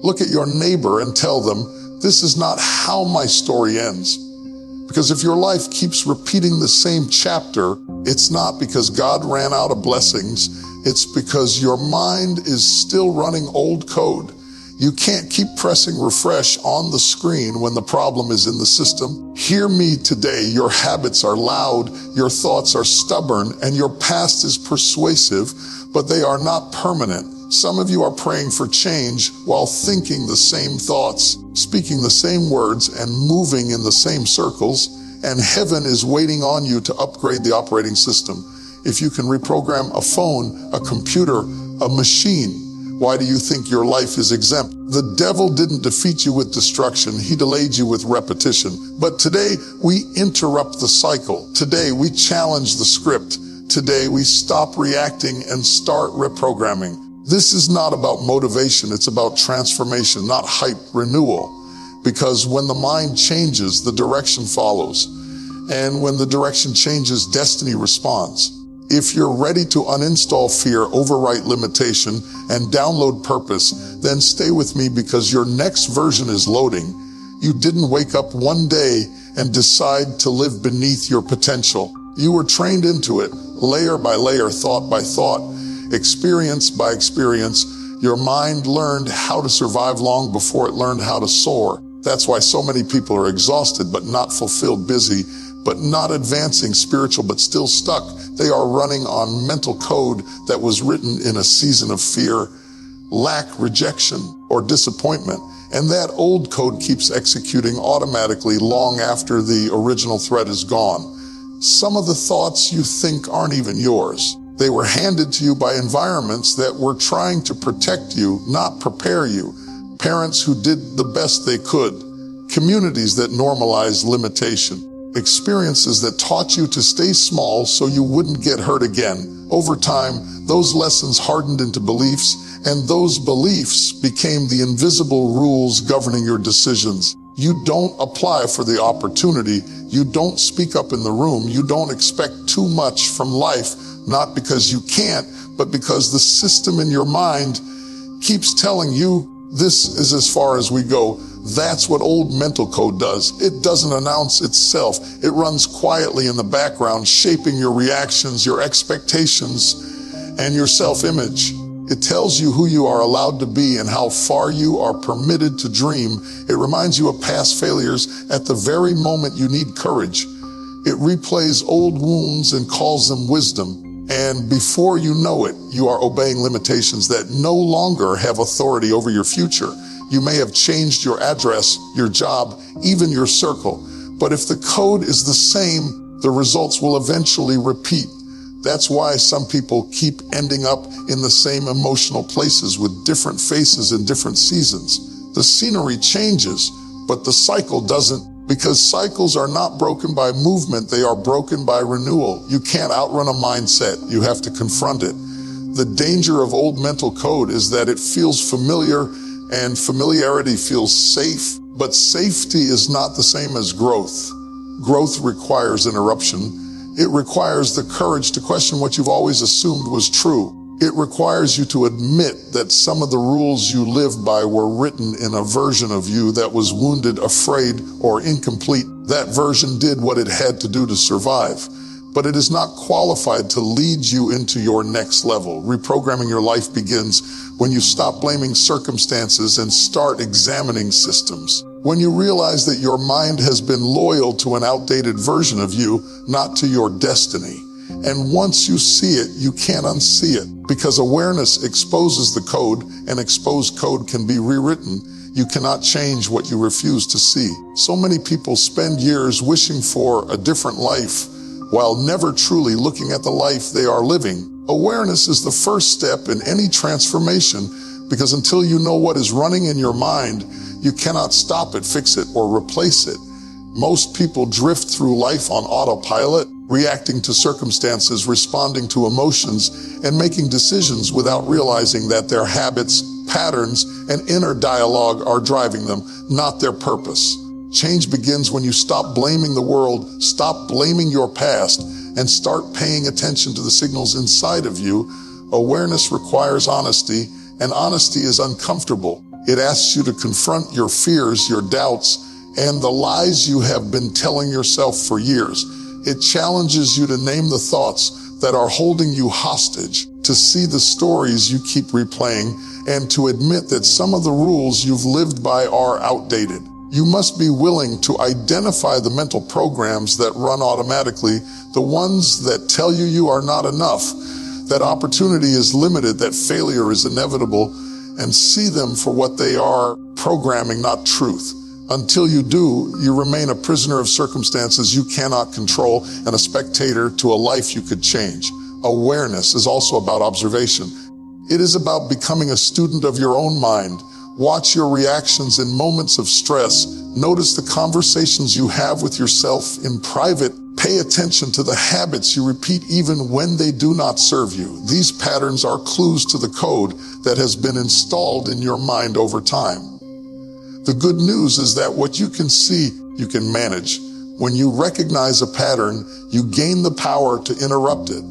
Look at your neighbor and tell them, this is not how my story ends. Because if your life keeps repeating the same chapter, it's not because God ran out of blessings. It's because your mind is still running old code. You can't keep pressing refresh on the screen when the problem is in the system. Hear me today. Your habits are loud, your thoughts are stubborn, and your past is persuasive, but they are not permanent. Some of you are praying for change while thinking the same thoughts, speaking the same words, and moving in the same circles, and heaven is waiting on you to upgrade the operating system. If you can reprogram a phone, a computer, a machine, why do you think your life is exempt? The devil didn't defeat you with destruction. He delayed you with repetition. But today we interrupt the cycle. Today we challenge the script. Today we stop reacting and start reprogramming. This is not about motivation. It's about transformation, not hype, renewal. Because when the mind changes, the direction follows. And when the direction changes, destiny responds. If you're ready to uninstall fear, overwrite limitation, and download purpose, then stay with me because your next version is loading. You didn't wake up one day and decide to live beneath your potential. You were trained into it, layer by layer, thought by thought, experience by experience. Your mind learned how to survive long before it learned how to soar. That's why so many people are exhausted but not fulfilled, busy but not advancing, spiritual but still stuck. They are running on mental code that was written in a season of fear, lack, rejection, or disappointment. And that old code keeps executing automatically long after the original thread is gone. Some of the thoughts you think aren't even yours. They were handed to you by environments that were trying to protect you, not prepare you. Parents who did the best they could. Communities that normalized limitation. Experiences that taught you to stay small so you wouldn't get hurt again. Over time, those lessons hardened into beliefs, and those beliefs became the invisible rules governing your decisions. You don't apply for the opportunity. You don't speak up in the room. You don't expect too much from life, not because you can't, but because the system in your mind keeps telling you this is as far as we go. That's what old mental code does. It doesn't announce itself. It runs quietly in the background, shaping your reactions, your expectations, and your self-image. It tells you who you are allowed to be and how far you are permitted to dream. It reminds you of past failures at the very moment you need courage. It replays old wounds and calls them wisdom. And before you know it, you are obeying limitations that no longer have authority over your future. You may have changed your address, your job, even your circle. But if the code is the same, the results will eventually repeat. That's why some people keep ending up in the same emotional places with different faces in different seasons. The scenery changes, but the cycle doesn't, because cycles are not broken by movement, they are broken by renewal. You can't outrun a mindset, you have to confront it. The danger of old mental code is that it feels familiar, and familiarity feels safe, but safety is not the same as growth. Growth requires interruption. It requires the courage to question what you've always assumed was true. It requires you to admit that some of the rules you live by were written in a version of you that was wounded, afraid, or incomplete. That version did what it had to do to survive, but it is not qualified to lead you into your next level. Reprogramming your life begins when you stop blaming circumstances and start examining systems. When you realize that your mind has been loyal to an outdated version of you, not to your destiny. And once you see it, you can't unsee it, because awareness exposes the code, and exposed code can be rewritten. You cannot change what you refuse to see. So many people spend years wishing for a different life, while never truly looking at the life they are living. Awareness is the first step in any transformation, because until you know what is running in your mind, you cannot stop it, fix it, or replace it. Most people drift through life on autopilot, reacting to circumstances, responding to emotions, and making decisions without realizing that their habits, patterns, and inner dialogue are driving them, not their purpose. Change begins when you stop blaming the world, stop blaming your past, and start paying attention to the signals inside of you. Awareness requires honesty, and honesty is uncomfortable. It asks you to confront your fears, your doubts, and the lies you have been telling yourself for years. It challenges you to name the thoughts that are holding you hostage, to see the stories you keep replaying, and to admit that some of the rules you've lived by are outdated. You must be willing to identify the mental programs that run automatically, the ones that tell you you are not enough, that opportunity is limited, that failure is inevitable, and see them for what they are, programming, not truth. Until you do, you remain a prisoner of circumstances you cannot control and a spectator to a life you could change. Awareness is also about observation. It is about becoming a student of your own mind. Watch your reactions in moments of stress. Notice the conversations you have with yourself in private. Pay attention to the habits you repeat even when they do not serve you. These patterns are clues to the code that has been installed in your mind over time. The good news is that what you can see, you can manage. When you recognize a pattern, you gain the power to interrupt it.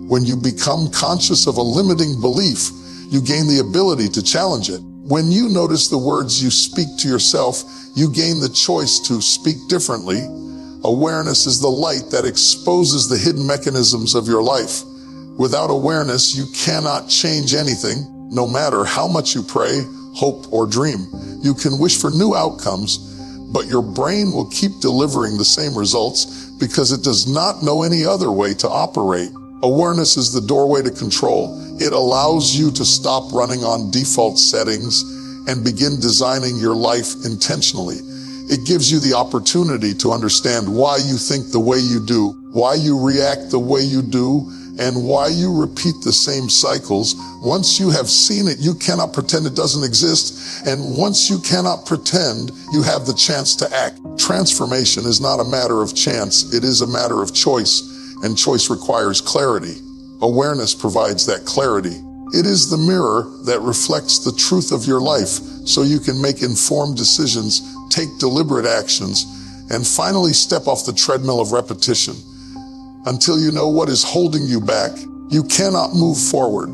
When you become conscious of a limiting belief, you gain the ability to challenge it. When you notice the words you speak to yourself, you gain the choice to speak differently. Awareness is the light that exposes the hidden mechanisms of your life. Without awareness, you cannot change anything, no matter how much you pray, hope, or dream. You can wish for new outcomes, but your brain will keep delivering the same results because it does not know any other way to operate. Awareness is the doorway to control. It allows you to stop running on default settings and begin designing your life intentionally. It gives you the opportunity to understand why you think the way you do, why you react the way you do, and why you repeat the same cycles. Once you have seen it, you cannot pretend it doesn't exist. And once you cannot pretend, you have the chance to act. Transformation is not a matter of chance. It is a matter of choice, and choice requires clarity. Awareness provides that clarity. It is the mirror that reflects the truth of your life so you can make informed decisions, take deliberate actions, and finally step off the treadmill of repetition. Until you know what is holding you back, you cannot move forward.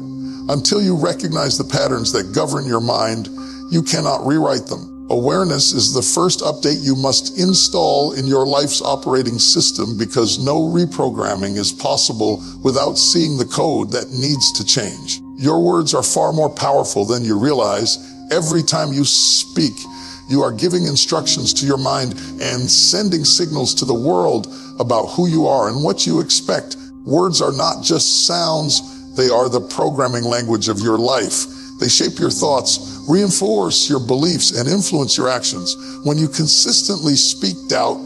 Until you recognize the patterns that govern your mind, you cannot rewrite them. Awareness is the first update you must install in your life's operating system because no reprogramming is possible without seeing the code that needs to change. Your words are far more powerful than you realize. Every time you speak, you are giving instructions to your mind and sending signals to the world about who you are and what you expect. Words are not just sounds, they are the programming language of your life. They shape your thoughts, reinforce your beliefs, and influence your actions. When you consistently speak doubt,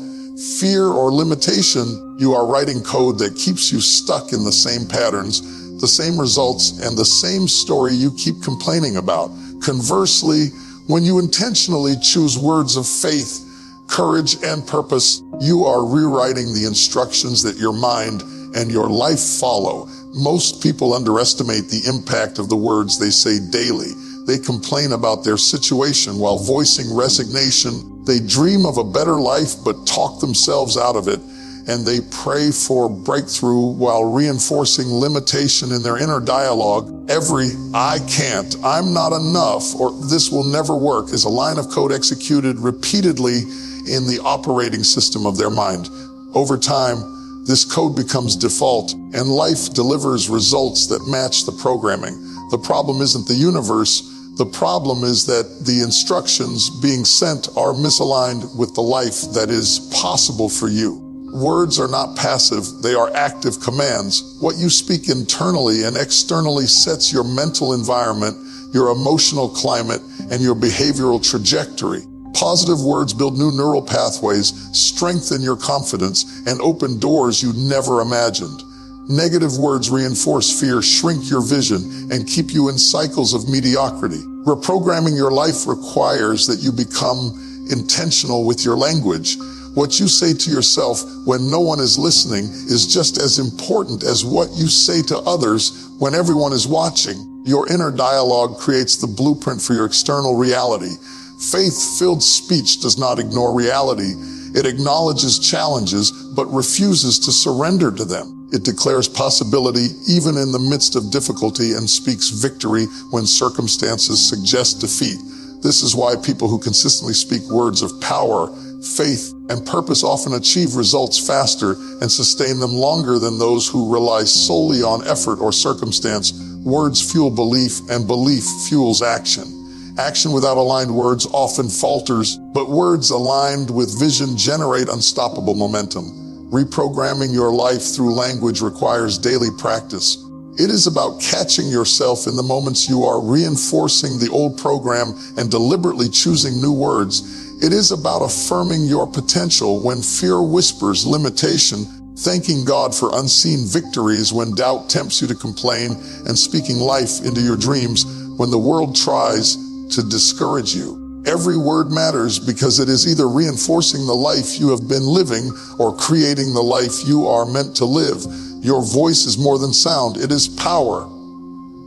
fear, or limitation, you are writing code that keeps you stuck in the same patterns, the same results, and the same story you keep complaining about. Conversely, when you intentionally choose words of faith, courage, and purpose, you are rewriting the instructions that your mind and your life follow. Most people underestimate the impact of the words they say daily. They complain about their situation while voicing resignation. They dream of a better life but talk themselves out of it. And they pray for breakthrough while reinforcing limitation in their inner dialogue. Every "I can't," "I'm not enough," or "this will never work" is a line of code executed repeatedly in the operating system of their mind. Over time, this code becomes default, and life delivers results that match the programming. The problem isn't the universe. The problem is that the instructions being sent are misaligned with the life that is possible for you. Words are not passive, they are active commands. What you speak internally and externally sets your mental environment, your emotional climate, and your behavioral trajectory. Positive words build new neural pathways, strengthen your confidence, and open doors you never imagined. Negative words reinforce fear, shrink your vision, and keep you in cycles of mediocrity. Reprogramming your life requires that you become intentional with your language. What you say to yourself when no one is listening is just as important as what you say to others when everyone is watching. Your inner dialogue creates the blueprint for your external reality. Faith-filled speech does not ignore reality. It acknowledges challenges, but refuses to surrender to them. It declares possibility even in the midst of difficulty and speaks victory when circumstances suggest defeat. This is why people who consistently speak words of power, faith, and purpose often achieve results faster and sustain them longer than those who rely solely on effort or circumstance. Words fuel belief, and belief fuels action. Action without aligned words often falters, but words aligned with vision generate unstoppable momentum. Reprogramming your life through language requires daily practice. It is about catching yourself in the moments you are reinforcing the old program and deliberately choosing new words. It is about affirming your potential when fear whispers limitation, thanking God for unseen victories when doubt tempts you to complain, and speaking life into your dreams when the world tries to discourage you. Every word matters because it is either reinforcing the life you have been living or creating the life you are meant to live. Your voice is more than sound, it is power.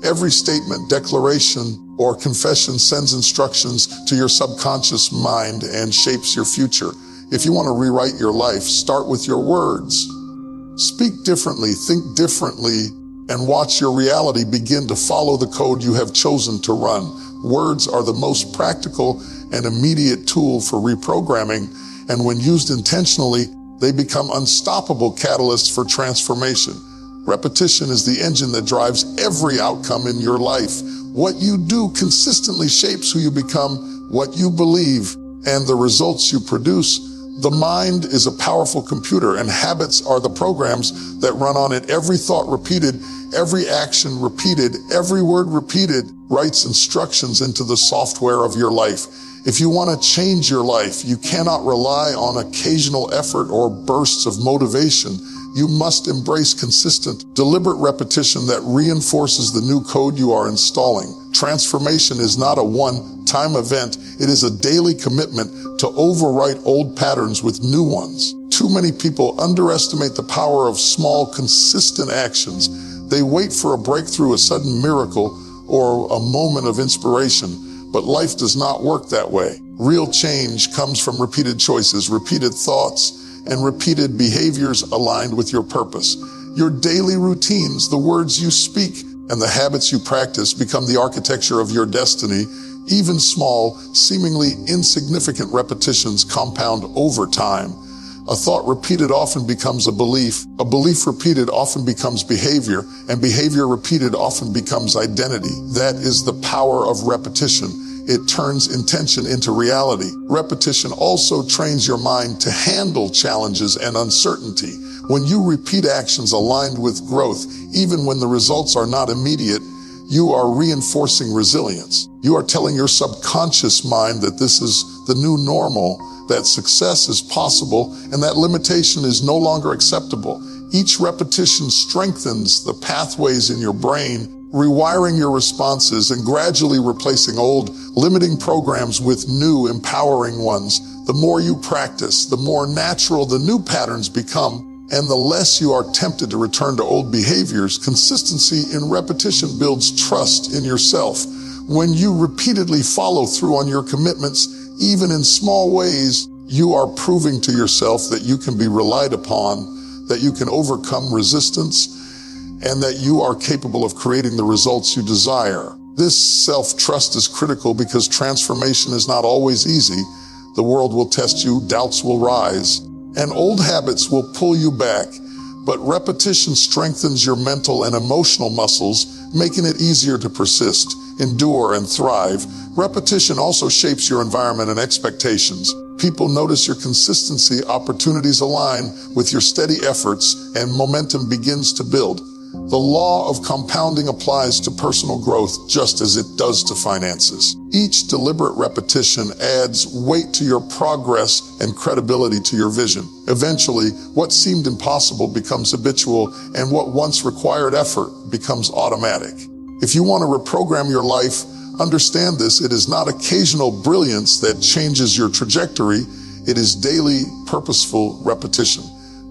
Every statement, declaration, or confession sends instructions to your subconscious mind and shapes your future. If you want to rewrite your life, start with your words. Speak differently, think differently, and watch your reality begin to follow the code you have chosen to run. Words are the most practical and immediate tool for reprogramming, and when used intentionally, they become unstoppable catalysts for transformation. Repetition is the engine that drives every outcome in your life. What you do consistently shapes who you become, what you believe, and the results you produce. The mind is a powerful computer, and habits are the programs that run on it. Every thought repeated, every action repeated, every word repeated writes instructions into the software of your life. If you want to change your life, you cannot rely on occasional effort or bursts of motivation. You must embrace consistent, deliberate repetition that reinforces the new code you are installing. Transformation is not a one-time event. It is a daily commitment to overwrite old patterns with new ones. Too many people underestimate the power of small, consistent actions. They wait for a breakthrough, a sudden miracle, or a moment of inspiration. But life does not work that way. Real change comes from repeated choices, repeated thoughts, and repeated behaviors aligned with your purpose. Your daily routines, the words you speak, and the habits you practice become the architecture of your destiny. Even small, seemingly insignificant repetitions compound over time. A thought repeated often becomes a belief repeated often becomes behavior, and behavior repeated often becomes identity. That is the power of repetition. It turns intention into reality. Repetition also trains your mind to handle challenges and uncertainty. When you repeat actions aligned with growth, even when the results are not immediate, you are reinforcing resilience. You are telling your subconscious mind that this is the new normal, that success is possible, and that limitation is no longer acceptable. Each repetition strengthens the pathways in your brain, rewiring your responses and gradually replacing old, limiting programs with new, empowering ones. The more you practice, the more natural the new patterns become, and the less you are tempted to return to old behaviors. Consistency in repetition builds trust in yourself. When you repeatedly follow through on your commitments, even in small ways, you are proving to yourself that you can be relied upon, that you can overcome resistance, and that you are capable of creating the results you desire. This self-trust is critical because transformation is not always easy. The world will test you, doubts will rise, and old habits will pull you back. But repetition strengthens your mental and emotional muscles, making it easier to persist, endure, and thrive. Repetition also shapes your environment and expectations. People notice your consistency, opportunities align with your steady efforts, and momentum begins to build. The law of compounding applies to personal growth just as it does to finances. Each deliberate repetition adds weight to your progress and credibility to your vision. Eventually, what seemed impossible becomes habitual, and what once required effort becomes automatic. If you want to reprogram your life, understand this: it is not occasional brilliance that changes your trajectory. It is daily, purposeful repetition.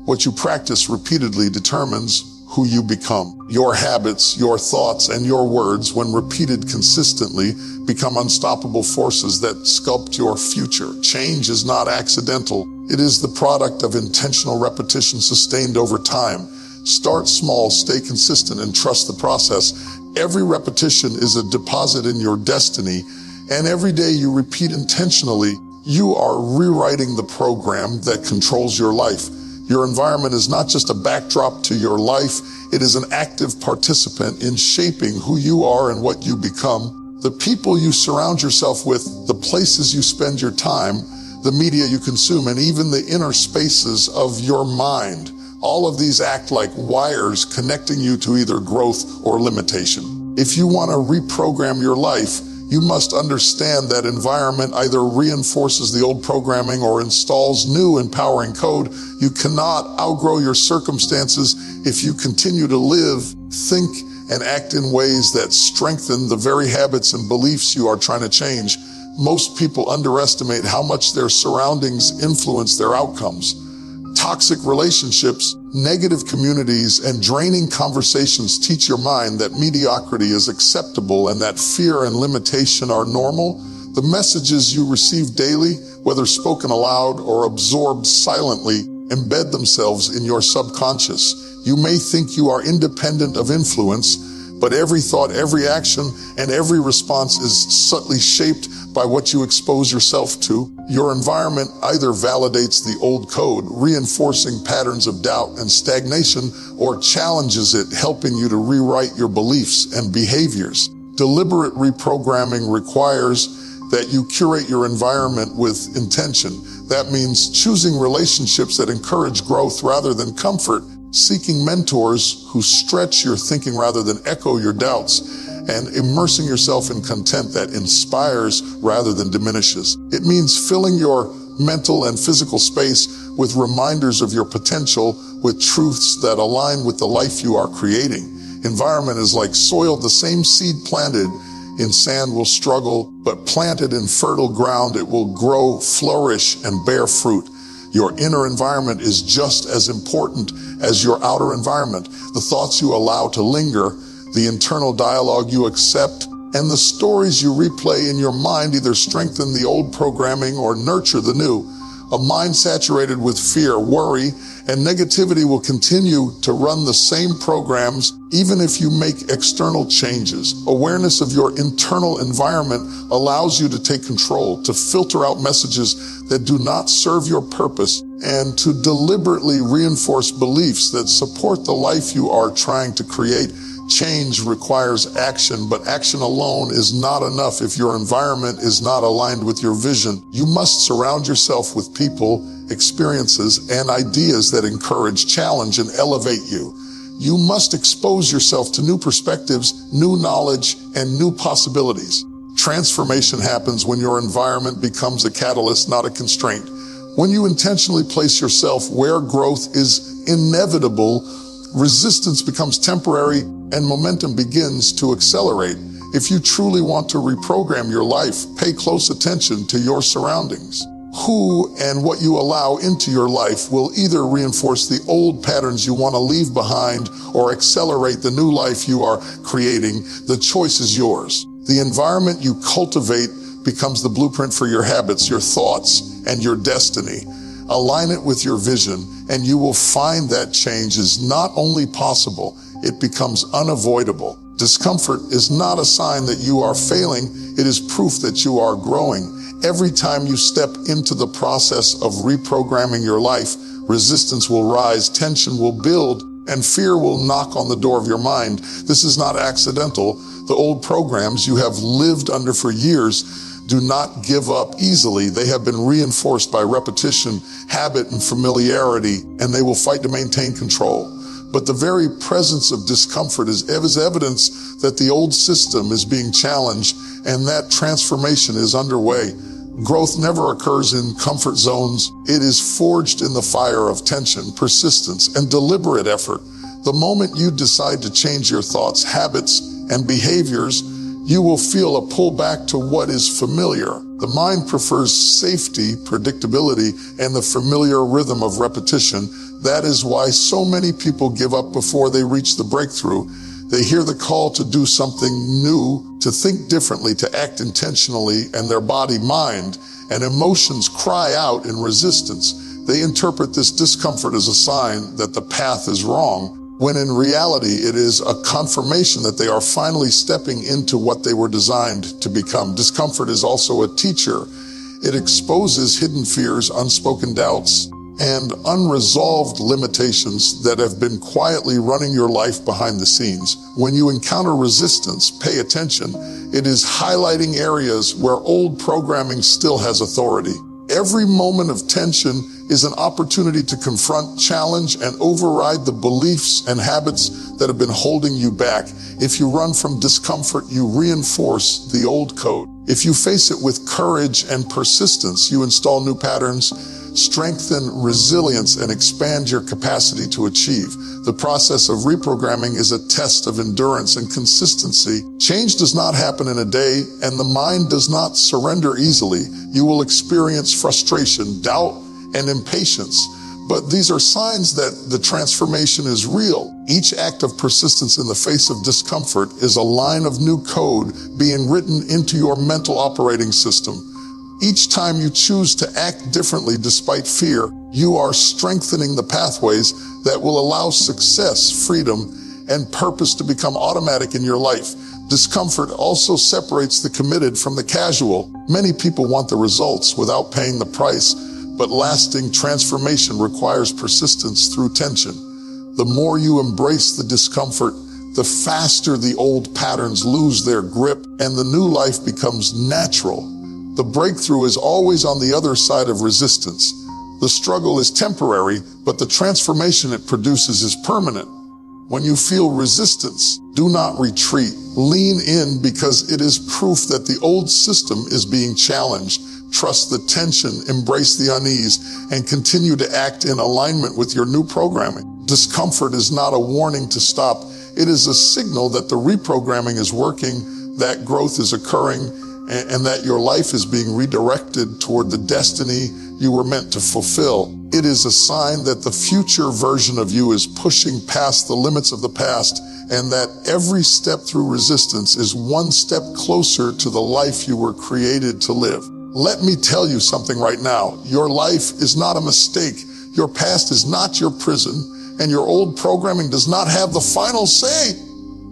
What you practice repeatedly determines who you become. Your habits, your thoughts, and your words, when repeated consistently, become unstoppable forces that sculpt your future. Change is not accidental. It is the product of intentional repetition sustained over time. Start small, stay consistent, and trust the process. Every repetition is a deposit in your destiny, And every day you repeat intentionally, you are rewriting the program that controls your life. Your environment is not just a backdrop to your life, it is an active participant in shaping who you are and what you become. The people you surround yourself with, the places you spend your time, the media you consume, and even the inner spaces of your mind. All of these act like wires connecting you to either growth or limitation. If you want to reprogram your life, you must understand that environment either reinforces the old programming or installs new empowering code. You cannot outgrow your circumstances if you continue to live, think, and act in ways that strengthen the very habits and beliefs you are trying to change. Most people underestimate how much their surroundings influence their outcomes. Toxic relationships, negative communities, and draining conversations teach your mind that mediocrity is acceptable and that fear and limitation are normal. The messages you receive daily, whether spoken aloud or absorbed silently, embed themselves in your subconscious. You may think you are independent of influence, but every thought, every action, and every response is subtly shaped by what you expose yourself to. Your environment either validates the old code, reinforcing patterns of doubt and stagnation, or challenges it, helping you to rewrite your beliefs and behaviors. Deliberate reprogramming requires that you curate your environment with intention. That means choosing relationships that encourage growth rather than comfort, seeking mentors who stretch your thinking rather than echo your doubts, and immersing yourself in content that inspires rather than diminishes. It means filling your mental and physical space with reminders of your potential, with truths that align with the life you are creating. Environment is like soil. The same seed planted in sand will struggle, but planted in fertile ground, it will grow, flourish, and bear fruit. Your inner environment is just as important as your outer environment. The thoughts you allow to linger, the internal dialogue you accept, and the stories you replay in your mind either strengthen the old programming or nurture the new. A mind saturated with fear, worry, and negativity will continue to run the same programs even if you make external changes. Awareness of your internal environment allows you to take control, to filter out messages that do not serve your purpose, and to deliberately reinforce beliefs that support the life you are trying to create. Change requires action, but action alone is not enough if your environment is not aligned with your vision. You must surround yourself with people, experiences, and ideas that encourage, challenge, and elevate you. You must expose yourself to new perspectives, new knowledge, and new possibilities. Transformation happens when your environment becomes a catalyst, not a constraint. When you intentionally place yourself where growth is inevitable, resistance becomes temporary and momentum begins to accelerate. If you truly want to reprogram your life, pay close attention to your surroundings. Who and what you allow into your life will either reinforce the old patterns you want to leave behind or accelerate the new life you are creating. The choice is yours. The environment you cultivate becomes the blueprint for your habits, your thoughts, and your destiny. Align it with your vision, and you will find that change is not only possible, it becomes unavoidable. Discomfort is not a sign that you are failing, it is proof that you are growing. Every time you step into the process of reprogramming your life, resistance will rise, tension will build, and fear will knock on the door of your mind. This is not accidental. The old programs you have lived under for years do not give up easily. They have been reinforced by repetition, habit, and familiarity, and they will fight to maintain control. But the very presence of discomfort is evidence that the old system is being challenged and that transformation is underway. Growth never occurs in comfort zones. It is forged in the fire of tension, persistence, and deliberate effort. The moment you decide to change your thoughts, habits, and behaviors, you will feel a pull back to what is familiar. The mind prefers safety, predictability, and the familiar rhythm of repetition. That is why so many people give up before they reach the breakthrough. They hear the call to do something new, to think differently, to act intentionally, and their body, mind, and emotions cry out in resistance. They interpret this discomfort as a sign that the path is wrong. when in reality it is a confirmation that they are finally stepping into what they were designed to become. Discomfort is also a teacher. It exposes hidden fears, unspoken doubts, and unresolved limitations that have been quietly running your life behind the scenes. When you encounter resistance, pay attention. It is highlighting areas where old programming still has authority. Every moment of tension is an opportunity to confront, challenge, and override the beliefs and habits that have been holding you back. If you run from discomfort, you reinforce the old code. If you face it with courage and persistence, you install new patterns, strengthen resilience, and expand your capacity to achieve. The process of reprogramming is a test of endurance and consistency. Change does not happen in a day, and the mind does not surrender easily. You will experience frustration, doubt, and impatience. But these are signs that the transformation is real. Each act of persistence in the face of discomfort is a line of new code being written into your mental operating system. Each time you choose to act differently despite fear, you are strengthening the pathways that will allow success, freedom, and purpose to become automatic in your life. Discomfort also separates the committed from the casual. Many people want the results without paying the price, but lasting transformation requires persistence through tension. The more you embrace the discomfort, the faster the old patterns lose their grip and the new life becomes natural. The breakthrough is always on the other side of resistance. The struggle is temporary, but the transformation it produces is permanent. When you feel resistance, do not retreat. Lean in because it is proof that the old system is being challenged. Trust the tension, embrace the unease, and continue to act in alignment with your new programming. Discomfort is not a warning to stop. It is a signal that the reprogramming is working, that growth is occurring, and that your life is being redirected toward the destiny you were meant to fulfill. It is a sign that the future version of you is pushing past the limits of the past, and that every step through resistance is one step closer to the life you were created to live. Let me tell you something right now. Your life is not a mistake. Your past is not your prison, and your old programming does not have the final say.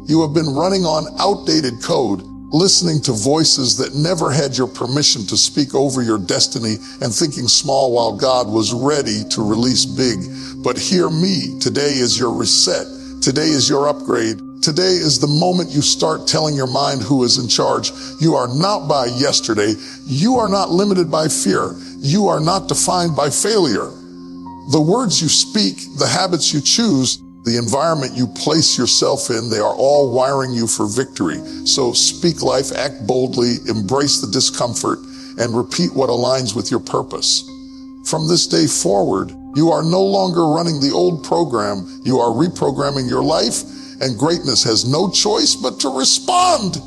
You have been running on outdated code, listening to voices that never had your permission to speak over your destiny, and thinking small while God was ready to release big. But hear me, today is your reset. Today is your upgrade. Today is the moment you start telling your mind who is in charge. You are not by yesterday. You are not limited by fear. You are not defined by failure. The words you speak, the habits you choose, the environment you place yourself in, they are all wiring you for victory. So speak life, act boldly, embrace the discomfort, and repeat what aligns with your purpose. From this day forward, you are no longer running the old program. You are reprogramming your life, and greatness has no choice but to respond.